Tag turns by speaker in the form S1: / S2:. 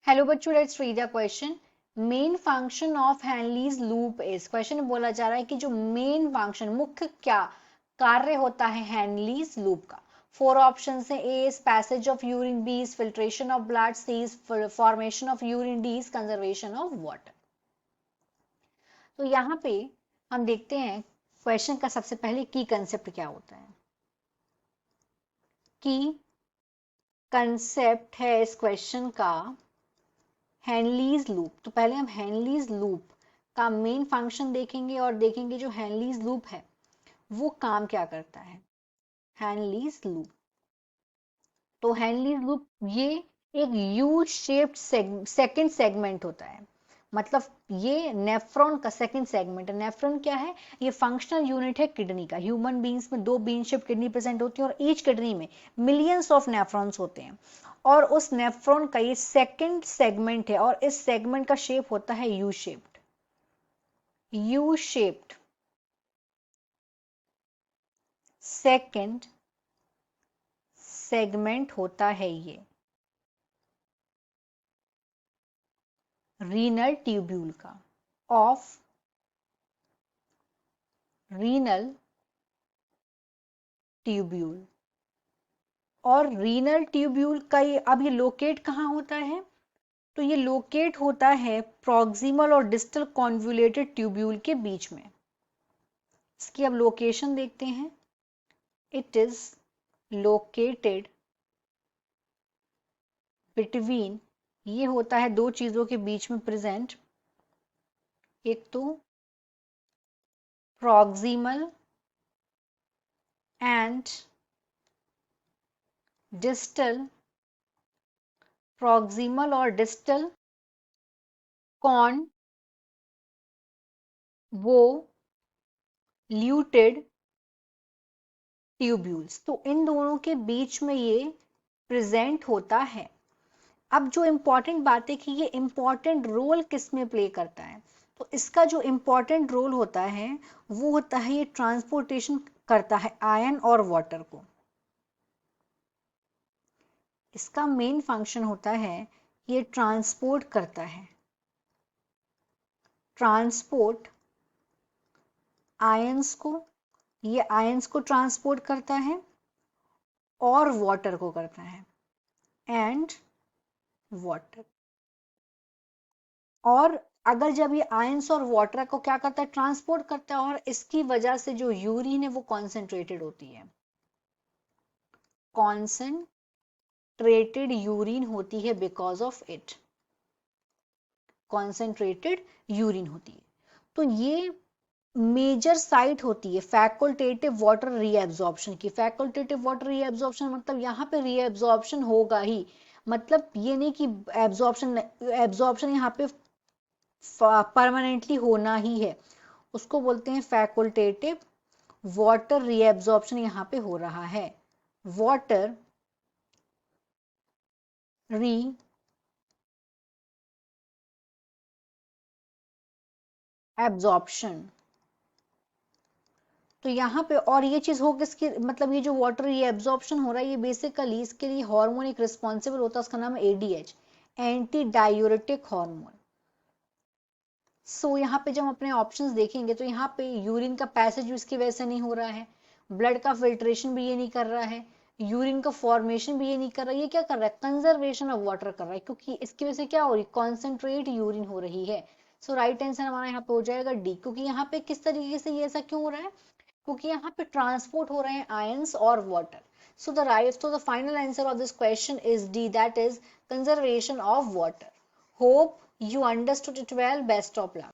S1: Hello बच्चों, let's read the question. Main function of Henle's loop is, question में बोला जा रहा है कि जो मेन फंक्शन मुख्य क्या कार्य होता है हेनलीज लूप का। फोर ऑप्शन है। A is passage of urine, B is filtration of blood, C is formation of urine, D is conservation of water. तो यहाँ पे हम देखते हैं क्वेश्चन का सबसे पहले की कंसेप्ट क्या होता है। की कंसेप्ट है इस क्वेश्चन का हेनलीज लूप। तो पहले हम हेनलीज लूप का मेन फंक्शन देखेंगे और देखेंगे जो हेनलीज लूप है वो काम क्या करता है। हेनलीज लूप, तो हेनलीज लूप ये एक यू शेप्ड सेकंड सेगमेंट होता है। मतलब ये नेफ्रॉन का सेकंड सेगमेंट है। नेफ्रॉन क्या है? ये फंक्शनल यूनिट है किडनी का। ह्यूमन बींग्स में दो बीन शेप्ड किडनी प्रेजेंट होती है और ईच किडनी में मिलियंस ऑफ नेफ्रॉन्स होते हैं और उस नेफ्रॉन का ये सेकंड सेगमेंट है और इस सेगमेंट का शेप होता है U shaped. U shaped second segment होता है ये रीनल ट्यूब्यूल का, ऑफ रीनल ट्यूब्यूल। और रीनल ट्यूब्यूल का ये अब ये लोकेट कहाँ होता है? तो ये लोकेट होता है प्रॉक्सिमल और डिस्टल कॉन्वोल्यूटेड ट्यूब्यूल के बीच में। इसकी अब लोकेशन देखते हैं। इट इज लोकेटेड बिटवीन, ये होता है दो चीजों के बीच में प्रेजेंट। एक तो प्रॉक्सिमल एंड डिस्टल, प्रॉक्सिमल और डिस्टल कॉन्वोल्यूटेड ट्यूब्यूल्स। तो इन दोनों के बीच में ये प्रेजेंट होता है। अब जो इंपॉर्टेंट बात है कि ये इंपॉर्टेंट रोल किस में प्ले करता है, तो इसका जो इंपॉर्टेंट रोल होता है वो होता है ये ट्रांसपोर्टेशन करता है आयन और वाटर को। इसका मेन फंक्शन होता है ये ट्रांसपोर्ट करता है, ट्रांसपोर्ट आयंस को, ये आयंस को ट्रांसपोर्ट करता है और वाटर को करता है, एंड वाटर। और अगर जब ये आयंस और वाटर को क्या करता है? ट्रांसपोर्ट करता है और इसकी वजह से जो यूरिन है वो कॉन्सेंट्रेटेड होती है, कॉन्सेंट्रेटेड यूरिन होती है। Because of it concentrated urine होती है। तो ये मेजर साइट होती है फैकल्टेटिव वाटर रीएब्जॉर्प्शन की। फैकल्टेटिव वाटर रीएब्जॉर्प्शन मतलब यहाँ पे रीएब्जॉर्प्शन होगा ही, मतलब ये नहीं कि एब्जॉर्प्शन यहाँ पे परमानेंटली होना ही है। उसको बोलते हैं फैकल्टेटिव वाटर रीएब्जॉर्प्शन यहाँ पे हो रहा है। वाटर री एब्जॉर्प्शन, तो यहाँ पे और ये चीज हो किसकी, मतलब ये जो वाटर ये एब्जॉर्प्शन हो रहा है ये बेसिकली इसके लिए हार्मोन एक रिस्पॉन्सिबल होता है, उसका नाम है एडीएच, एंटी डायूरेटिक हार्मोन। सो यहाँ पे जब हम अपने ऑप्शंस देखेंगे तो यहाँ पे यूरिन का पैसेज इसकी वजह से नहीं हो रहा है, ब्लड का फिल्ट्रेशन भी ये नहीं कर रहा है, यूरिन का फॉर्मेशन भी ये नहीं कर रहा है। ये क्या कर रहा है? कंजर्वेशन ऑफ वाटर कर रहा है, क्योंकि इसकी वजह से क्या हो रही है? कॉन्सेंट्रेट यूरिन हो रही है। सो राइट आंसर हमारा यहाँ पे हो जाएगा डी। क्योंकि यहाँ पे किस तरीके से ये ऐसा क्यों हो रहा है? क्योंकि यहाँ पे ट्रांसपोर्ट हो रहे हैं आयंस और water. So the final answer of this question is D, that is conservation of water. Hope you understood it well. Best of luck.